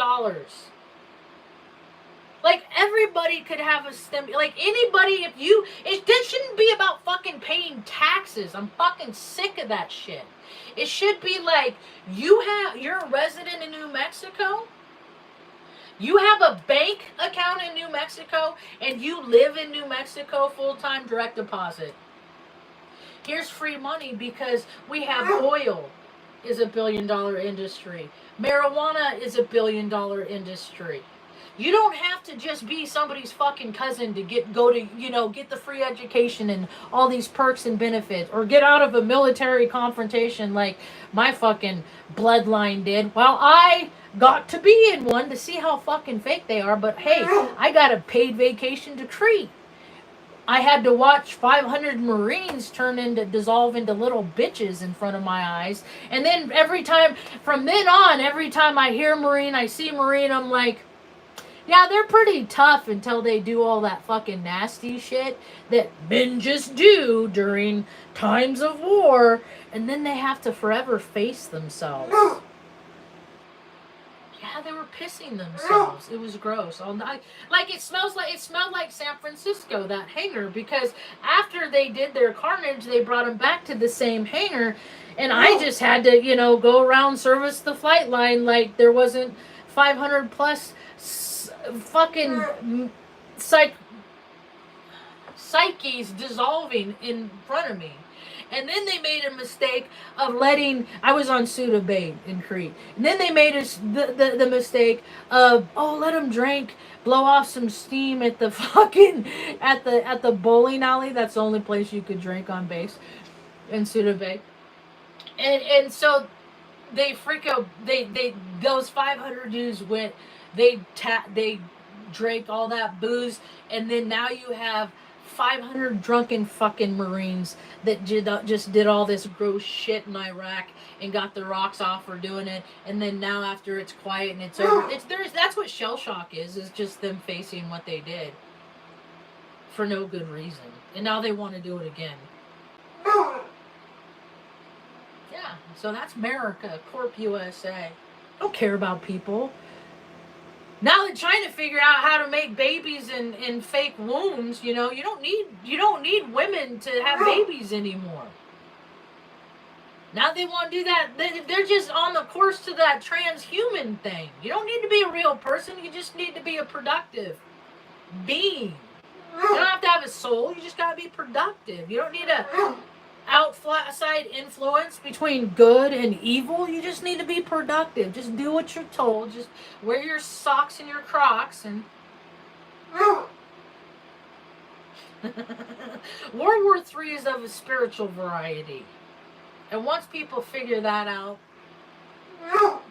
Like, everybody could have a like, anybody, it shouldn't be about fucking paying taxes. I'm fucking sick of that shit. It should be like, you're a resident in New Mexico, you have a bank account in New Mexico, and you live in New Mexico full-time, direct deposit. Here's free money because we have oil is $1 billion industry. Marijuana is $1 billion industry. You don't have to just be somebody's fucking cousin to get the free education and all these perks and benefits, or get out of a military confrontation like my fucking bloodline did. Well, I got to be in one to see how fucking fake they are, but hey, I got a paid vacation to Crete. I had to watch 500 Marines dissolve into little bitches in front of my eyes. And then from then on, every time I hear Marine, I see Marine, I'm like, yeah, they're pretty tough until they do all that fucking nasty shit that men just do during times of war, and then they have to forever face themselves. Yeah, they were pissing themselves. It was gross all night. Like, it smelled like San Francisco, that hangar, because after they did their carnage, they brought them back to the same hangar, and I just had to, go around service the flight line like there wasn't 500 plus fucking psyches dissolving in front of me. And then they made a mistake of I was on Suda Bay in Crete. And then they made the mistake of, let them drink, blow off some steam at the fucking, at the bowling alley. That's the only place you could drink on base in Suda Bay. And so they freak out, those 500 dudes went, they drank all that booze, and then now you have 500 drunken fucking Marines that just did all this gross shit in Iraq and got the rocks off for doing it, and then now after it's quiet and it's over, that's what shell shock is just them facing what they did for no good reason, and now they want to do it again. Yeah, so that's America, Corp USA. Don't care about people. Now they're trying to figure out how to make babies in fake wombs. You don't need women to have babies anymore. Now they want to do that. They're just on the course to that transhuman thing. You don't need to be a real person. You just need to be a productive being. You don't have to have a soul. You just got to be productive. You don't need a outside influence between good and evil. You just need to be productive. Just do what you're told. Just wear your socks and your Crocs. And World War III is of a spiritual variety, and once people figure that out,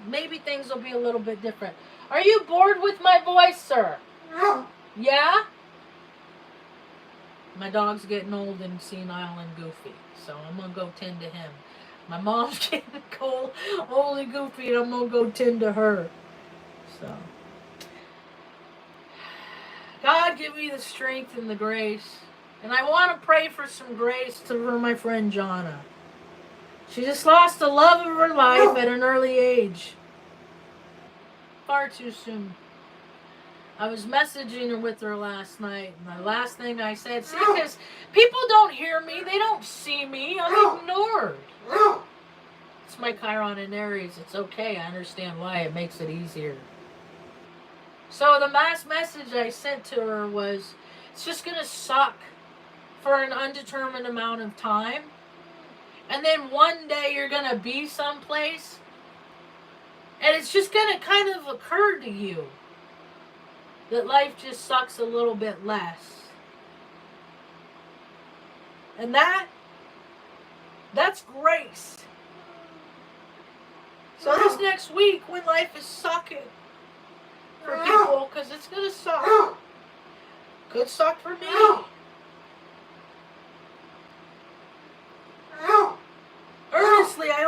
maybe things will be a little bit different. Are you bored with my voice, sir? Yeah? My dog's getting old and senile and goofy, so I'm going to go tend to him. My mom's getting cold, old and goofy, and I'm going to go tend to her. So, God give me the strength and the grace. And I want to pray for some grace for my friend Jonna. She just lost the love of her life at an early age. Far too soon. I was messaging her with her last night, and the last thing I said, see, because people don't hear me, they don't see me, I'm ignored. It's my Chiron in Aries, it's okay, I understand why, it makes it easier. So the last message I sent to her was, it's just going to suck for an undetermined amount of time, and then one day you're going to be someplace, and it's just going to kind of occur to you that life just sucks a little bit less. And that's grace. So this next week, when life is sucking for people, because it's going to suck. Could suck for me.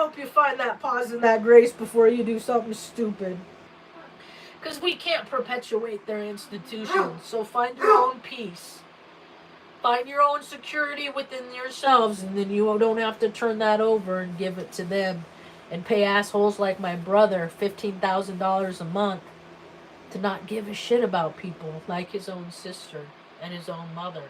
help you find that pause and that grace before you do something stupid. Because we can't perpetuate their institutions. So find your own peace. Find your own security within yourselves, and then you don't have to turn that over and give it to them and pay assholes like my brother $15,000 a month to not give a shit about people like his own sister and his own mother.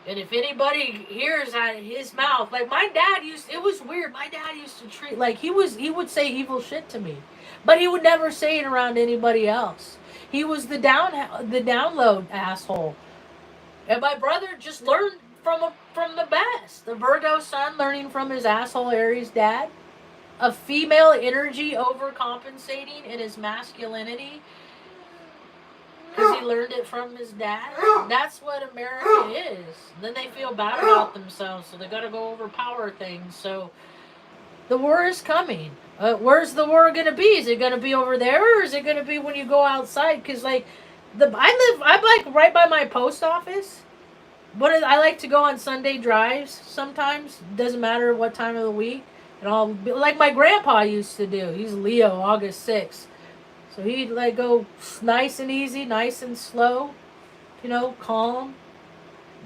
And if anybody hears out of his mouth, like my dad it was weird. My dad used to treat, like he would say evil shit to me, but he would never say it around anybody else. He was the download asshole. And my brother just learned from the best. The Virgo son learning from his asshole Aries dad. A female energy overcompensating in his masculinity because he learned it from his dad. That's what America is. Then they feel bad about themselves, so they got to go overpower things. So the war is coming. Where's the war going to be? Is it going to be over there, or is it going to be when you go outside? Because I'm like right by my post office. I like to go on Sunday drives sometimes. Doesn't matter what time of the week. And I'll be, like my grandpa used to do. He's Leo, August 6th. So he'd like go nice and easy, nice and slow. Calm.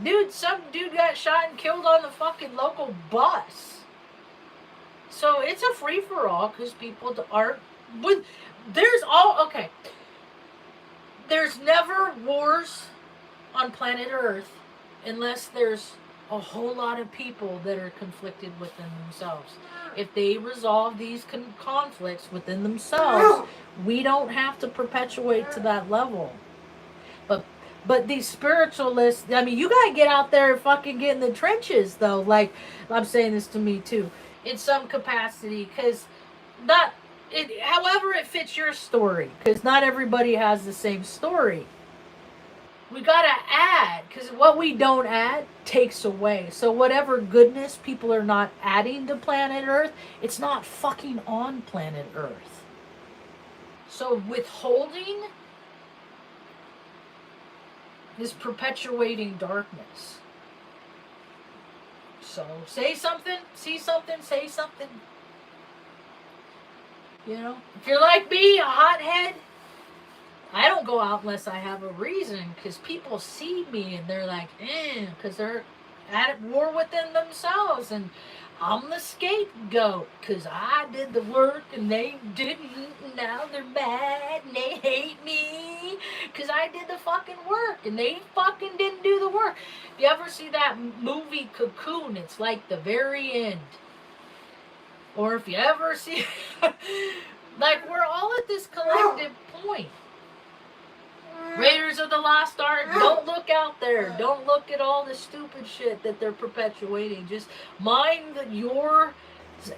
Dude, some dude got shot and killed on the fucking local bus. So it's a free-for-all because people aren't... Okay. There's never wars on planet Earth unless there's a whole lot of people that are conflicted within themselves. If they resolve these conflicts within themselves, we don't have to perpetuate to that level. But these spiritualists, I mean, you gotta get out there and fucking get in the trenches, though. Like, I'm saying this to me, too, in some capacity, because however it fits your story, because not everybody has the same story. We gotta add, because what we don't add takes away. So whatever goodness people are not adding to planet Earth, it's not fucking on planet Earth. So withholding is perpetuating darkness. So say something, see something, say something. If you're like me, a hothead, I don't go out unless I have a reason, because people see me and they're like, because they're at war within themselves, and I'm the scapegoat because I did the work and they didn't, and now they're mad and they hate me because I did the fucking work and they fucking didn't do the work. If you ever see that movie Cocoon, it's like the very end. Or if you ever see, like, we're all at this collective point. Raiders of the Lost Ark, don't look out there. Don't look at all the stupid shit that they're perpetuating. Just mind your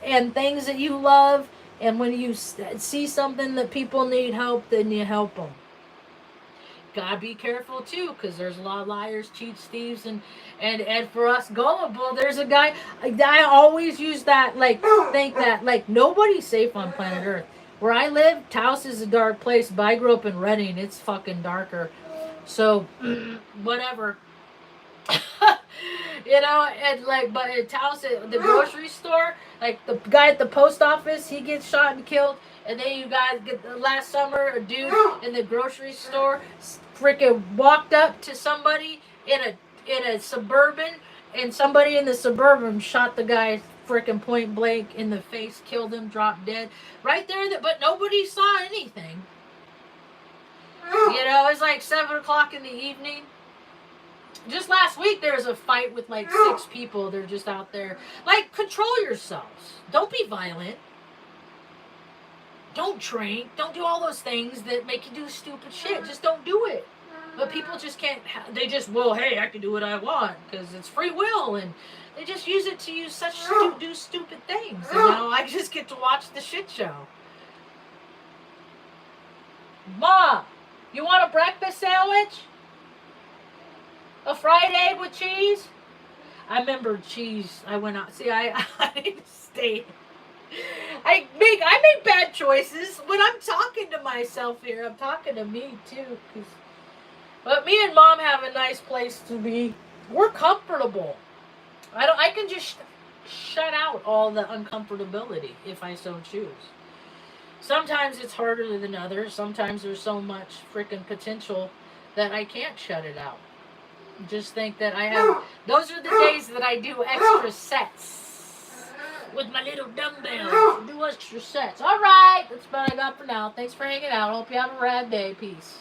and things that you love, and when you see something that people need help, then you help them. Gotta be careful too, because there's a lot of liars, cheats, thieves, and for us gullible, there's a guy. I always use that, think that, nobody's safe on planet Earth. Where I live, Taos is a dark place, but I grew up in Redding. It's fucking darker. So, whatever. But at Taos, the grocery store, like the guy at the post office, he gets shot and killed. And then you guys last summer, a dude in the grocery store freaking walked up to somebody in a Suburban, and somebody in the Suburban shot the guy freaking point blank in the face, killed him, dropped dead right there. But nobody saw anything. It's like 7 o'clock in the evening. Just last week there was a fight with 6 people. They're just out there. Control yourselves. Don't be violent. Don't drink. Don't do all those things that make you do stupid shit. Just don't do it. But people just can't. They just, hey, I can do what I want because it's free will, and they just use it to do stupid things. I just get to watch the shit show. Ma, you want a breakfast sandwich? A fried egg with cheese? I remember cheese. I went out. See, I stayed. I make bad choices when I'm talking to myself here. I'm talking to me too. But me and Mom have a nice place to be. We're comfortable. I can just shut out all the uncomfortability if I so choose. Sometimes it's harder than others. Sometimes there's so much freaking potential that I can't shut it out. Just think that I have, those are the days that I do extra sets with my little dumbbells. Do extra sets. All right, that's what I got for now. Thanks for hanging out. Hope you have a rad day. Peace.